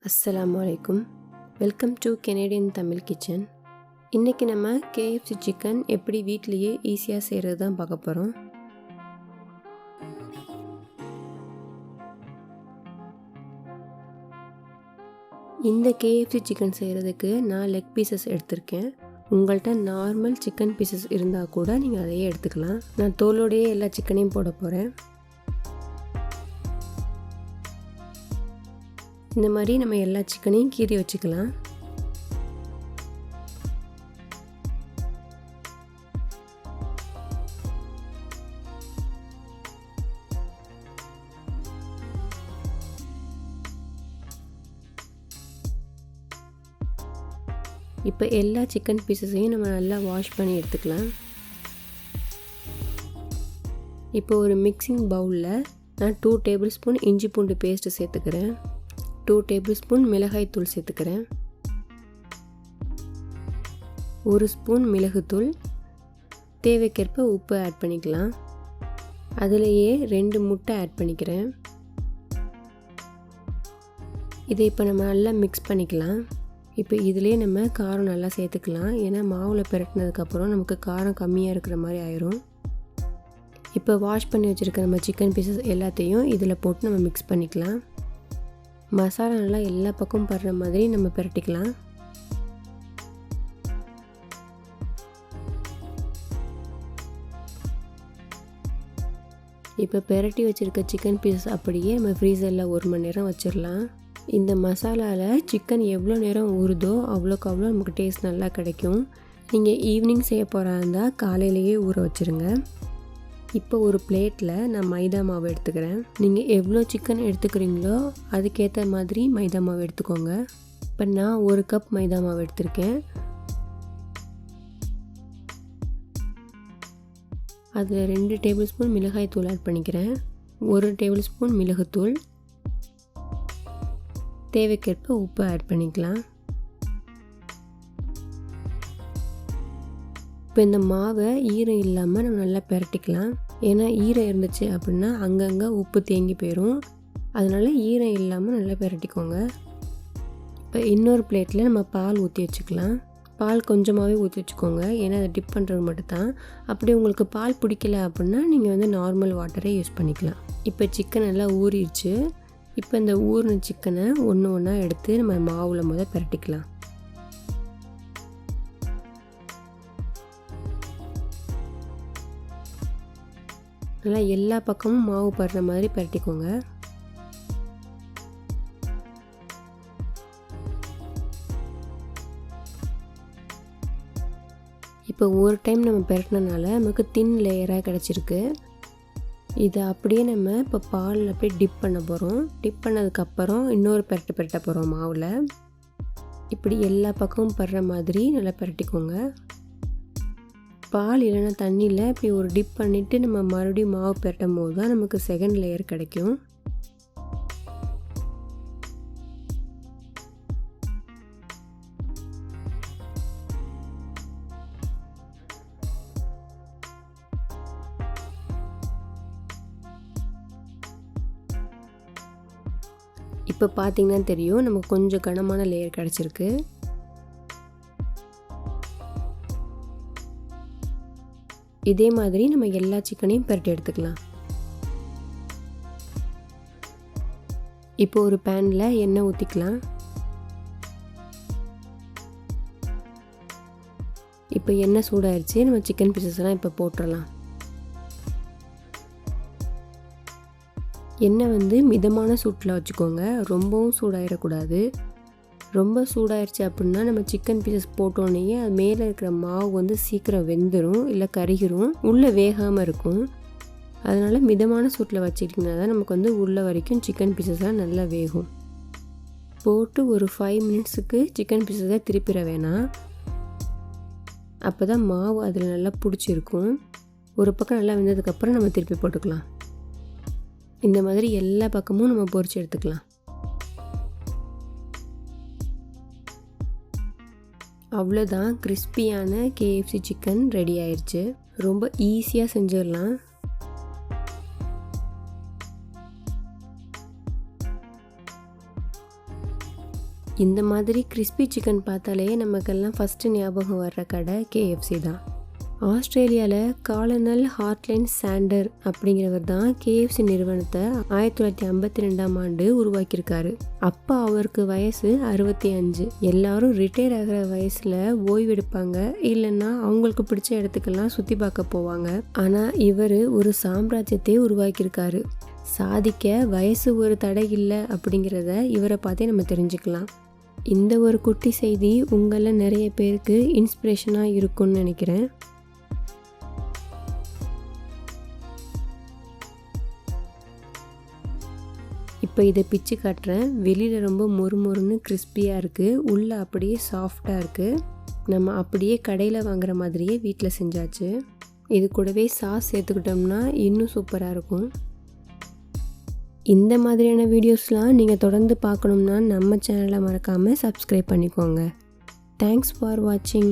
அஸ்ஸலாமு அலைக்கும். Welcome to Canadian Tamil kitchen. இன்றைக்கி நம்ம KFC சிக்கன் எப்படி வீட்டிலையே ஈஸியாக செய்கிறது தான் பார்க்க போகிறோம். இந்த KFC சிக்கன் செய்கிறதுக்கு நான் லெக் பீசஸ் எடுத்திருக்கேன். உங்கள்கிட்ட நார்மல் சிக்கன் பீசஸ் இருந்தால் கூட நீங்கள் அதையே எடுத்துக்கலாம். நான் தோலோடையே எல்லா சிக்கனையும் போட போகிறேன். இந்த மாதிரி நம்ம எல்லா சிக்கனையும் கீறி வச்சுக்கலாம். இப்போ எல்லா சிக்கன் பீசஸையும் நம்ம நல்லா வாஷ் பண்ணி எடுத்துக்கலாம். இப்போ ஒரு மிக்சிங் பவுலில் நான் 2 டேபிள் ஸ்பூன் இஞ்சி பூண்டு பேஸ்ட்டு சேர்த்துக்கிறேன். 2 டேபிள் ஸ்பூன் மிளகாய் தூள் சேர்த்துக்கிறேன். 1 ஸ்பூன் மிளகுத்தூள், தேவைக்கேற்ப உப்பு ஆட் பண்ணிக்கலாம். அதிலேயே 2 முட்டை ஆட் பண்ணிக்கிறேன். இதை இப்போ நம்ம நல்லா மிக்ஸ் பண்ணிக்கலாம். இப்போ இதிலே நம்ம காரம் நல்லா சேர்த்துக்கலாம். ஏன்னா மாவில் பிரட்டினதுக்கப்புறம் நமக்கு காரம் கம்மியாக இருக்கிற மாதிரி ஆயிரும். இப்போ வாஷ் பண்ணி வச்சுருக்க நம்ம சிக்கன் பீசஸ் எல்லாத்தையும் இதில் போட்டு நம்ம மிக்ஸ் பண்ணிக்கலாம். மசாலா நல்லா எல்லா பக்கமும் படுற மாதிரி நம்ம பிரட்டிக்கலாம். இப்போ பிரட்டி வச்சுருக்க சிக்கன் பீசஸ் அப்படியே நம்ம ஃப்ரீசரில் 1 மணி நேரம் வச்சிடலாம். இந்த மசாலாவில் சிக்கன் எவ்வளோ நேரம் ஊறுதோ அவ்வளோக்கு அவ்வளோ நமக்கு டேஸ்ட் நல்லா கிடைக்கும். நீங்கள் ஈவினிங் செய்ய போகிறா இருந்தால் காலையிலேயே ஊற வச்சுருங்க. இப்போ ஒரு பிளேட்டில் நான் மைதா மாவு எடுத்துக்கிறேன். நீங்கள் எவ்வளோ சிக்கன் எடுத்துக்கிறீங்களோ அதுக்கேற்ற மாதிரி மைதா மாவு எடுத்துக்கோங்க. இப்போ நான் 1 கப் மைதா மாவு எடுத்திருக்கேன். அதில் 2 டேபிள் ஸ்பூன் மிளகாய் தூள் ஆட் பண்ணிக்கிறேன். 1 டேபிள் ஸ்பூன் மிளகுத்தூள், தேவைக்கேற்ப உப்பு ஆட் பண்ணிக்கலாம். இப்போ இந்த மாவை ஈரம் இல்லாமல் நம்ம நல்லா பிரட்டிக்கலாம். ஏன்னா ஈரம் இருந்துச்சு அப்படின்னா அங்கங்கே உப்பு தேங்கி போயிடும். அதனால் ஈரம் இல்லாமல் நல்லா பிரட்டிக்கோங்க. இப்போ இன்னொரு பிளேட்டில் நம்ம பால் ஊற்றி வச்சுக்கலாம். பால் கொஞ்சமாகவே ஊற்றி வச்சுக்கோங்க. ஏன்னா அதை டிப் பண்ணுறது மட்டும்தான். அப்படி உங்களுக்கு பால் பிடிக்கல அப்படின்னா நீங்கள் நார்மல் வாட்டரே யூஸ் பண்ணிக்கலாம். இப்போ சிக்கன் நல்லா ஊறிடுச்சு. இப்போ இந்த ஊறின சிக்கனை ஒன்று ஒன்றா எடுத்து நம்ம மாவில் பிரட்டிக்கலாம். நல்லா எல்லா பக்கமும் மாவு படுற மாதிரி பிரட்டிக்கோங்க. இப்போ ஒரு டைம் நம்ம பிரட்டினனால நமக்கு தின் லேயராக கிடச்சிருக்கு. இதை அப்படியே நம்ம இப்போ பாலில் அப்படியே டிப் பண்ண போகிறோம். டிப் பண்ணதுக்கப்புறம் இன்னொரு பிரட்ட போகிறோம் மாவில். இப்படி எல்லா பக்கமும் படுற மாதிரி நல்லா பிரட்டிக்கோங்க. பால் இல்லைன்னா தண்ணியில் இப்படி ஒரு டிப் பண்ணிவிட்டு நம்ம மறுபடியும் மாவு பிரட்டும் போது தான் நமக்கு செகண்ட் லேயர் கிடைக்கும். இப்போ பார்த்தீங்கன்னா தெரியும் நமக்கு கொஞ்சம் கனமான லேயர் கிடச்சிருக்கு. இதே மாதிரி நம்ம எல்லா சிக்கனையும் பிரட்டி எடுத்துக்கலாம். இப்போ ஒரு பேனில் எண்ணெய் ஊற்றிக்கலாம். இப்போ எண்ணெய் சூடாயிருச்சு. நம்ம சிக்கன் பீசஸ்லாம் இப்போ போட்டுடலாம். எண்ணெய் மிதமான சூட்டில் வச்சுக்கோங்க. ரொம்பவும் சூடாயிடக்கூடாது. ரொம்ப சூடாயிருச்சு அப்படின்னா நம்ம சிக்கன் பீசஸ் போட்டோன்னே அது மேலே இருக்கிற மாவு சீக்கிரம் வெந்துடும், இல்லை கருகிரும், உள்ளே வேகாமல் இருக்கும். அதனால் மிதமான சூட்டில் வச்சுக்கிட்டிங்கன்னா தான் நமக்கு உள்ள வரைக்கும் சிக்கன் பீசஸ்லாம் நல்லா வேகும். போட்டு ஒரு 5 மினிட்ஸுக்கு சிக்கன் பீசஸை திருப்பிட வேணாம். அப்போ தான் மாவு அதில் நல்லா பிடிச்சிருக்கும். ஒரு பக்கம் நல்லா வெந்ததுக்கப்புறம் நம்ம திருப்பி போட்டுக்கலாம். இந்த மாதிரி எல்லா பக்கமும் நம்ம பொரிச்சு எடுத்துக்கலாம். அவ்வளோதான், கிறிஸ்பியான KFC சிக்கன் ரெடி ஆயிடுச்சு. ரொம்ப ஈஸியாக செஞ்சிடலாம். இந்த மாதிரி கிறிஸ்பி சிக்கன் பார்த்தாலே நமக்கெல்லாம் ஃபஸ்ட்டு ஞாபகம் வர்ற கடை KFC தான். ஆஸ்திரேலியாவில் காலனல் ஹார்ட்லைன் சாண்டர் அப்படிங்கிறவர் தான் KFC நிறுவனத்தை 1952 ஆண்டு உருவாக்கியிருக்காரு. அப்போ அவருக்கு வயசு 65. எல்லாரும் ரிட்டையர் ஆகிற வயசில் ஓய்வெடுப்பாங்க, இல்லைன்னா அவங்களுக்கு பிடிச்ச இடத்துக்கெல்லாம் சுற்றி பார்க்க போவாங்க. ஆனால் இவர் ஒரு சாம்ராஜ்யத்தை உருவாக்கியிருக்காரு. சாதிக்க வயசு ஒரு தடை இல்லை அப்படிங்கிறத இவரை பார்த்தே நம்ம தெரிஞ்சுக்கலாம். இந்த ஒரு குட்டி செய்தி உங்களில் நிறைய பேருக்கு இன்ஸ்பிரேஷனாக இருக்கும்னு நினைக்கிறேன். இப்போ இதை பிச்சு காட்டுறேன். வெளியில் ரொம்ப மொறுமொறுன்னு கிறிஸ்பியாக இருக்குது, உள்ளே அப்படியே சாஃப்டாக இருக்குது. நம்ம அப்படியே கடையில் வாங்குற மாதிரியே வீட்டில் செஞ்சாச்சு. இது கூடவே சாஸ் சேர்த்துக்கிட்டோம்னா இன்னும் சூப்பராக இருக்கும். இந்த மாதிரியான வீடியோஸ்லாம் நீங்கள் தொடர்ந்து பார்க்கணும்னா நம்ம சேனலை மறக்காமல் சப்ஸ்கிரைப் பண்ணிக்கோங்க. தேங்க்ஸ் ஃபார் வாட்சிங்.